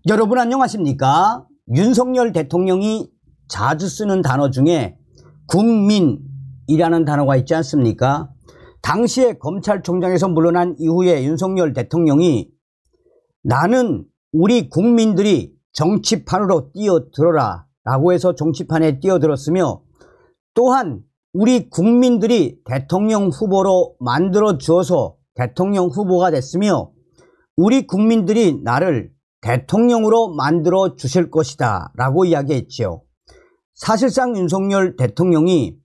여러분 안녕하십니까? 윤석열 대통령이 자주 쓰는 단어 중에 국민이라는 단어가 있지 않습니까? 당시에 검찰총장에서 물러난 이후에 윤석열 대통령이 나는 우리 국민들이 정치판으로 뛰어들어라 라고 해서 정치판에 뛰어들었으며, 또한 우리 국민들이 대통령 후보로 만들어 주어서 대통령 후보가 됐으며, 우리 국민들이 나를 대통령으로 만들어 주실 것이다 라고 이야기했지요. 사실상 윤석열 대통령이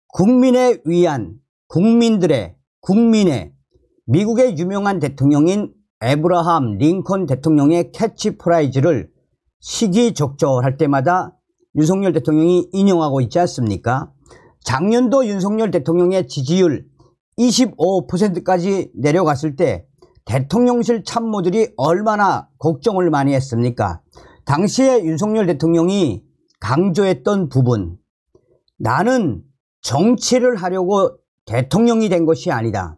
국민에 위한 국민의 미국의 유명한 대통령인 에브라함 링컨 대통령의 캐치프라이즈를 시기적절할 때마다 윤석열 대통령이 인용하고 있지 않습니까? 작년도 윤석열 대통령의 지지율 25%까지 내려갔을 때 대통령실 참모들이 얼마나 걱정을 많이 했습니까? 당시에 윤석열 대통령이 강조했던 부분, 나는 정치를 하려고 대통령이 된 것이 아니다.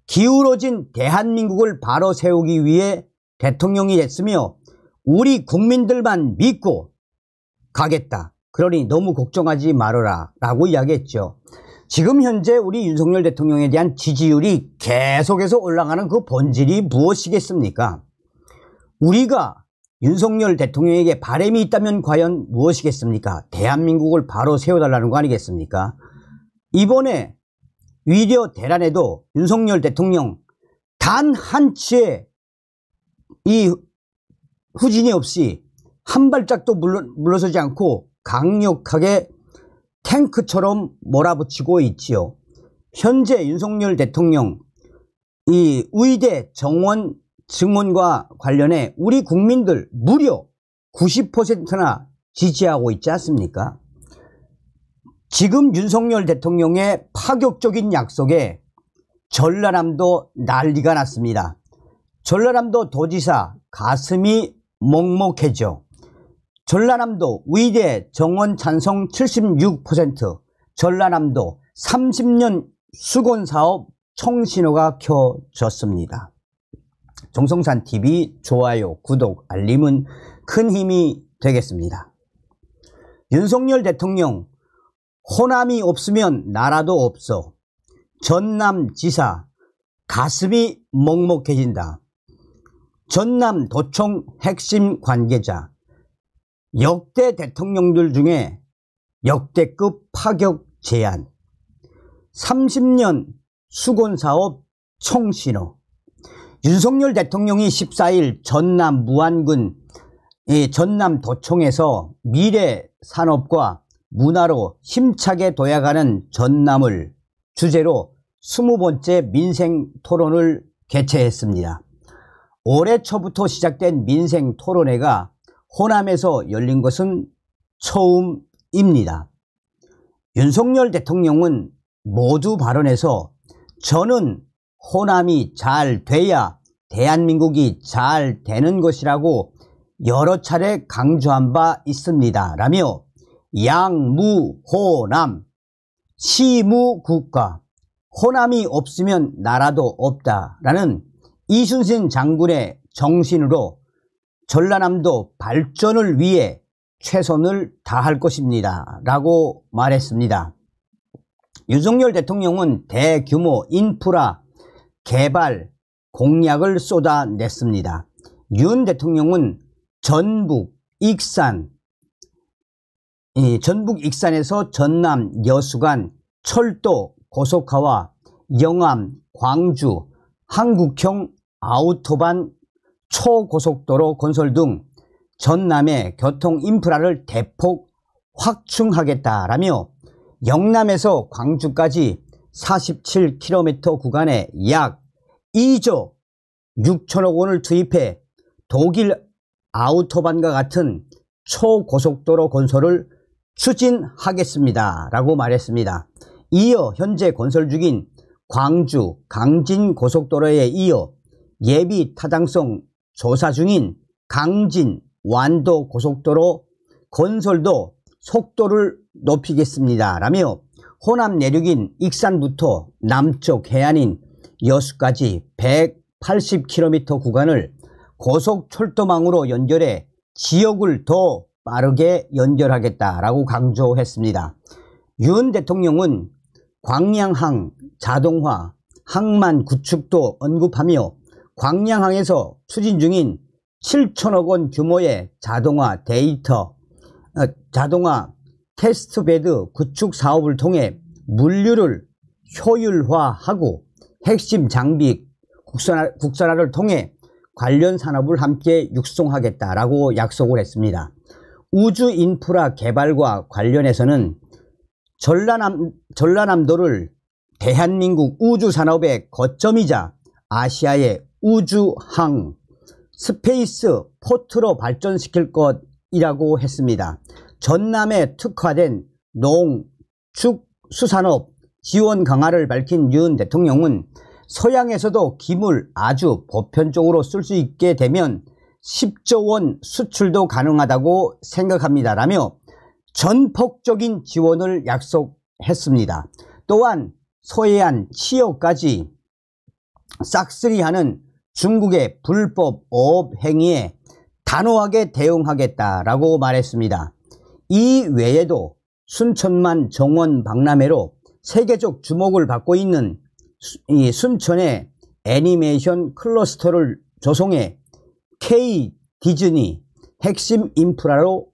기울어진 대한민국을 바로 세우기 위해 대통령이 됐으며 우리 국민들만 믿고 가겠다. 그러니 너무 걱정하지 말아라 라고 이야기했죠. 지금 현재 우리 윤석열 대통령에 대한 지지율이 계속해서 올라가는 그 본질이 무엇이겠습니까? 우리가 윤석열 대통령에게 바람이 있다면 과연 무엇이겠습니까? 대한민국을 바로 세워달라는 거 아니겠습니까? 이번에 위례 대란에도 윤석열 대통령 단 한치의 이 후진이 없이 한 발짝도 물러서지 않고 강력하게 탱크처럼 몰아붙이고 있지요. 현재 윤석열 대통령 이 의대 정원 증원과 관련해 우리 국민들 무려 90%나 지지하고 있지 않습니까? 지금 윤석열 대통령의 파격적인 약속에 전라남도 난리가 났습니다. 전라남도 도지사 가슴이 먹먹해져. 전라남도 의대 정원 찬성 76%, 전라남도 30년 수건사업 청신호가 켜졌습니다. 정성산TV 좋아요, 구독, 알림은 큰 힘이 되겠습니다. 윤석열 대통령 호남이 없으면 나라도 없어. 전남지사 가슴이 먹먹해진다. 전남도청 핵심 관계자 역대 대통령들 중에 역대급 파격 제안. 30년 수건사업 청신호. 윤석열 대통령이 14일 전남 무안군 전남도청에서 미래산업과 문화로 힘차게 도약하는 전남을 주제로 20번째 민생토론을 개최했습니다. 올해 초부터 시작된 민생토론회가 호남에서 열린 것은 처음입니다. 윤석열 대통령은 모두 발언에서 저는 호남이 잘 돼야 대한민국이 잘 되는 것이라고 여러 차례 강조한 바 있습니다. 라며 양무호남, 시무국가, 호남이 없으면 나라도 없다라는 이순신 장군의 정신으로 전라남도 발전을 위해 최선을 다할 것입니다. 라고 말했습니다. 윤석열 대통령은 대규모 인프라 개발 공약을 쏟아냈습니다. 윤 대통령은 전북 익산에서 전남 여수간 철도 고속화와 영암, 광주, 한국형 아우토반 초고속도로 건설 등 전남의 교통 인프라를 대폭 확충하겠다라며 영남에서 광주까지 47km 구간에 약 2조 6천억 원을 투입해 독일 아우토반과 같은 초고속도로 건설을 추진하겠습니다 라고 말했습니다. 이어 현재 건설 중인 광주 강진 고속도로에 이어 예비 타당성 조사 중인 강진 완도 고속도로 건설도 속도를 높이겠습니다 라며 호남 내륙인 익산부터 남쪽 해안인 여수까지 180km 구간을 고속철도망으로 연결해 지역을 더 빠르게 연결하겠다라고 강조했습니다. 윤 대통령은 광양항 자동화, 항만 구축도 언급하며 광양항에서 추진 중인 7천억 원 규모의 자동화 테스트베드 구축 사업을 통해 물류를 효율화하고 핵심 장비 국산화를 통해 관련 산업을 함께 육성하겠다라고 약속을 했습니다. 우주 인프라 개발과 관련해서는 전라남도를 대한민국 우주산업의 거점이자 아시아의 우주항 스페이스 포트로 발전시킬 것이라고 했습니다. 전남에 특화된 농, 축, 수산업 지원 강화를 밝힌 윤 대통령은 서양에서도 김을 아주 보편적으로 쓸 수 있게 되면 10조 원 수출도 가능하다고 생각합니다라며 전폭적인 지원을 약속했습니다. 또한 서해안 치역까지 싹쓸이하는 중국의 불법 어업 행위에 단호하게 대응하겠다라고 말했습니다. 이 외에도 순천만 정원 박람회로 세계적 주목을 받고 있는 이 순천의 애니메이션 클러스터를 조성해 K 디즈니 핵심 인프라로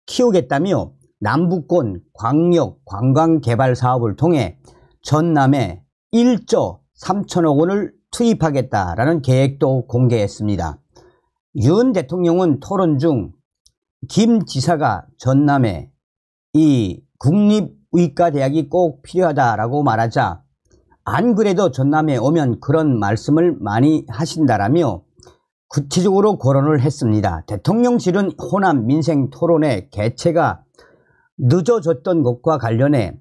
키우겠다며 남부권 광역 관광 개발 사업을 통해 전남에 1조 3천억 원을 투입하겠다라는 계획도 공개했습니다. 윤 대통령은 토론 중 김 지사가 전남에 이 국립의과대학이 꼭 필요하다라고 말하자 안 그래도 전남에 오면 그런 말씀을 많이 하신다라며 구체적으로 거론을 했습니다. 대통령실은 호남 민생 토론회 개최가 늦어졌던 것과 관련해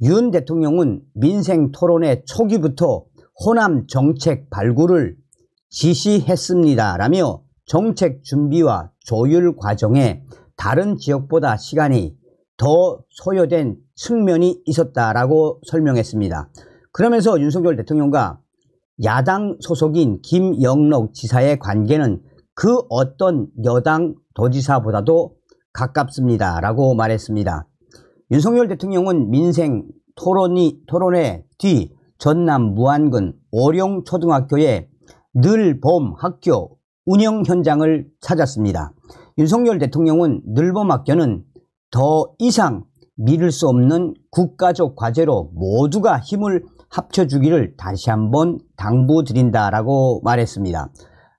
윤 대통령은 민생 토론회 초기부터 호남 정책 발굴을 지시했습니다라며 정책 준비와 조율 과정에 다른 지역보다 시간이 더 소요된 측면이 있었다라고 설명했습니다. 그러면서 윤석열 대통령과 야당 소속인 김영록 지사의 관계는 그 어떤 여당 도지사보다도 가깝습니다라고 말했습니다. 윤석열 대통령은 민생 토론회 뒤 전남 무안군 오룡초등학교의 늘봄 학교 운영 현장을 찾았습니다. 윤석열 대통령은 늘봄 학교는 더 이상 미룰 수 없는 국가적 과제로 모두가 힘을 합쳐주기를 다시 한번 당부드린다라고 말했습니다.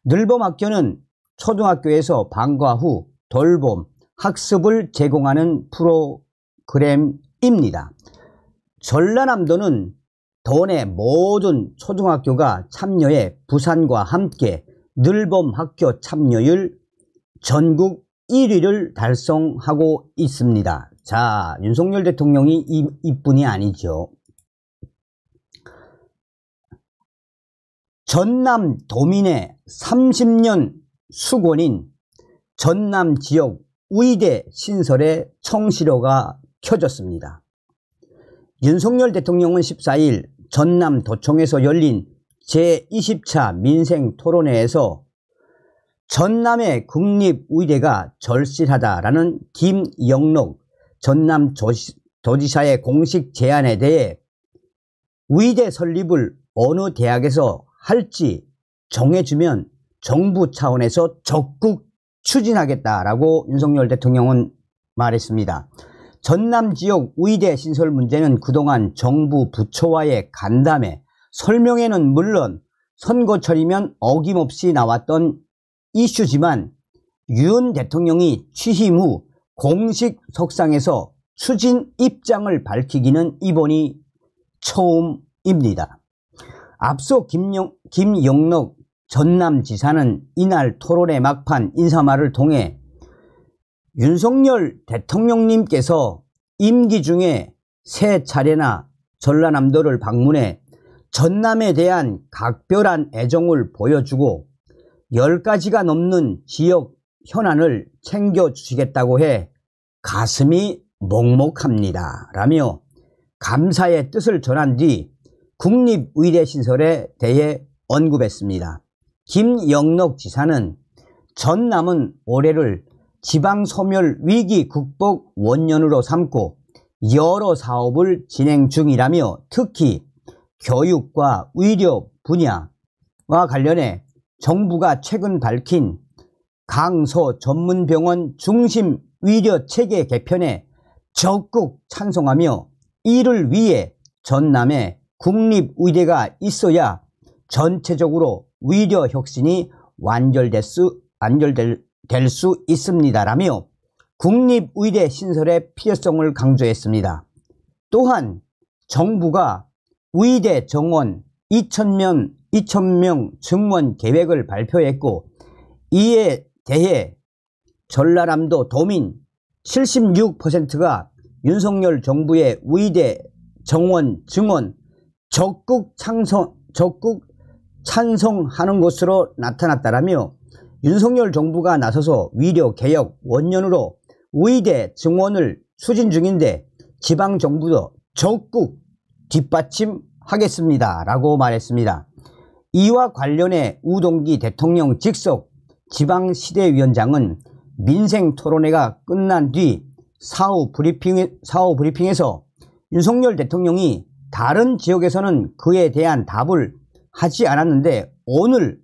늘봄 학교는 초등학교에서 방과 후 돌봄, 학습을 제공하는 프로그램입니다. 전라남도는 도내 모든 초등학교가 참여해 부산과 함께 늘봄 학교 참여율 전국 1위를 달성하고 있습니다. 자, 윤석열 대통령이 이뿐이 아니죠. 전남 도민의 30년 수곤인 전남 지역 의대 신설의 청시로가 켜졌습니다. 윤석열 대통령은 14일 전남 도청에서 열린 제20차 민생토론회에서 전남의 국립의대가 절실하다라는 김영록 전남도지사의 공식 제안에 대해 의대 설립을 어느 대학에서 할지 정해주면 정부 차원에서 적극 추진하겠다라고 윤석열 대통령은 말했습니다. 전남 지역 의대 신설 문제는 그동안 정부 부처와의 간담회, 설명회는 물론 선거철이면 어김없이 나왔던 이슈지만 윤 대통령이 취임 후 공식 석상에서 추진 입장을 밝히기는 이번이 처음입니다. 앞서 김영록 전남지사는 이날 토론회 막판 인사말을 통해 윤석열 대통령님께서 임기 중에 3차례나 전라남도를 방문해 전남에 대한 각별한 애정을 보여주고 10가지가 넘는 지역 현안을 챙겨주시겠다고 해 가슴이 먹먹합니다 라며 감사의 뜻을 전한 뒤 국립의대 신설에 대해 언급했습니다. 김영록 지사는 전남은 올해를 지방소멸 위기 극복 원년으로 삼고 여러 사업을 진행 중이라며 특히 교육과 의료 분야와 관련해 정부가 최근 밝힌 강서 전문병원 중심 의료 체계 개편에 적극 찬성하며 이를 위해 전남에 국립의대가 있어야 전체적으로 의료 혁신이 완결될 수 있습니다라며 국립의대 신설의 필요성을 강조했습니다. 또한 정부가 의대 정원 2,000명 증원 계획을 발표했고 이에 대해 전라남도 도민 76%가 윤석열 정부의 의대 정원 증원 적극 찬성하는 것으로 나타났다라며 윤석열 정부가 나서서 의료개혁 원년으로 의대 증원을 추진 중인데 지방정부도 적극 뒷받침하겠습니다 라고 말했습니다. 이와 관련해 우동기 대통령 직속 지방시대위원장은 민생토론회가 끝난 뒤 사후 브리핑에서 윤석열 대통령이 다른 지역에서는 그에 대한 답을 하지 않았는데 오늘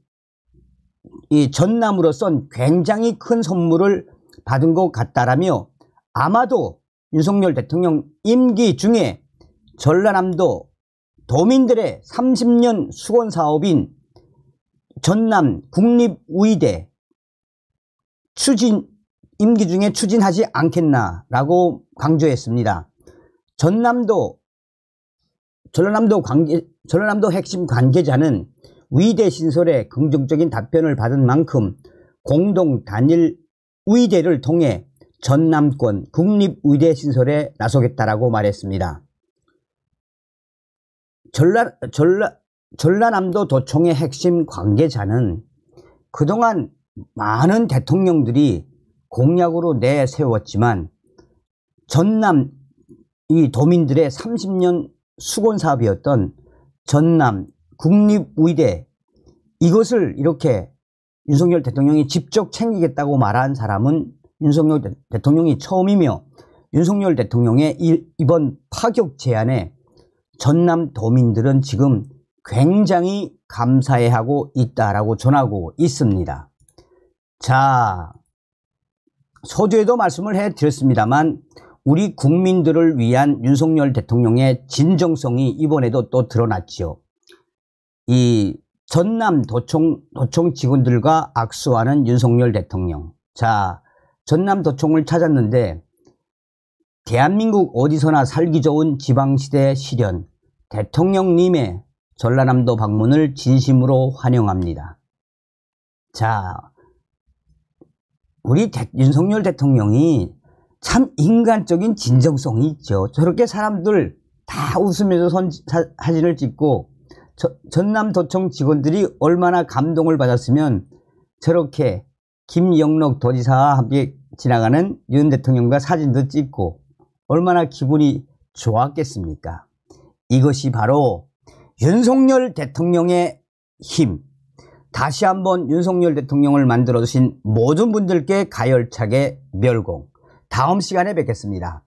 이 전남으로선 굉장히 큰 선물을 받은 것 같다라며 아마도 윤석열 대통령 임기 중에 전라남도 도민들의 30년 수건 사업인 전남 국립의대 임기 중에 추진하지 않겠나라고 강조했습니다. 전라남도 핵심 관계자는 의대 신설에 긍정적인 답변을 받은 만큼 공동 단일 의대를 통해 전남권 국립의대 신설에 나서겠다라고 말했습니다. 전라남도 도청의 핵심 관계자는 그동안 많은 대통령들이 공약으로 내세웠지만 전남 이 도민들의 30년 수건 사업이었던 전남 국립의대 이것을 이렇게 윤석열 대통령이 직접 챙기겠다고 말한 사람은 윤석열 대통령이 처음이며 윤석열 대통령의 이번 파격 제안에 전남 도민들은 지금 굉장히 감사해하고 있다라고 전하고 있습니다. 자, 서두에도 말씀을 해드렸습니다만 우리 국민들을 위한 윤석열 대통령의 진정성이 이번에도 또 드러났죠. 이 전남 도청 직원들과 악수하는 윤석열 대통령. 자, 전남 도청을 찾았는데 대한민국 어디서나 살기 좋은 지방시대 실현 대통령님의 전라남도 방문을 진심으로 환영합니다. 자, 우리 윤석열 대통령이 참 인간적인 진정성이 있죠. 저렇게 사람들 다 웃으면서 사진을 찍고 전남도청 직원들이 얼마나 감동을 받았으면 저렇게 김영록 도지사와 함께 지나가는 윤 대통령과 사진도 찍고 얼마나 기분이 좋았겠습니까? 이것이 바로 윤석열 대통령의 힘. 다시 한번 윤석열 대통령을 만들어주신 모든 분들께 가열차게 멸공. 다음 시간에 뵙겠습니다.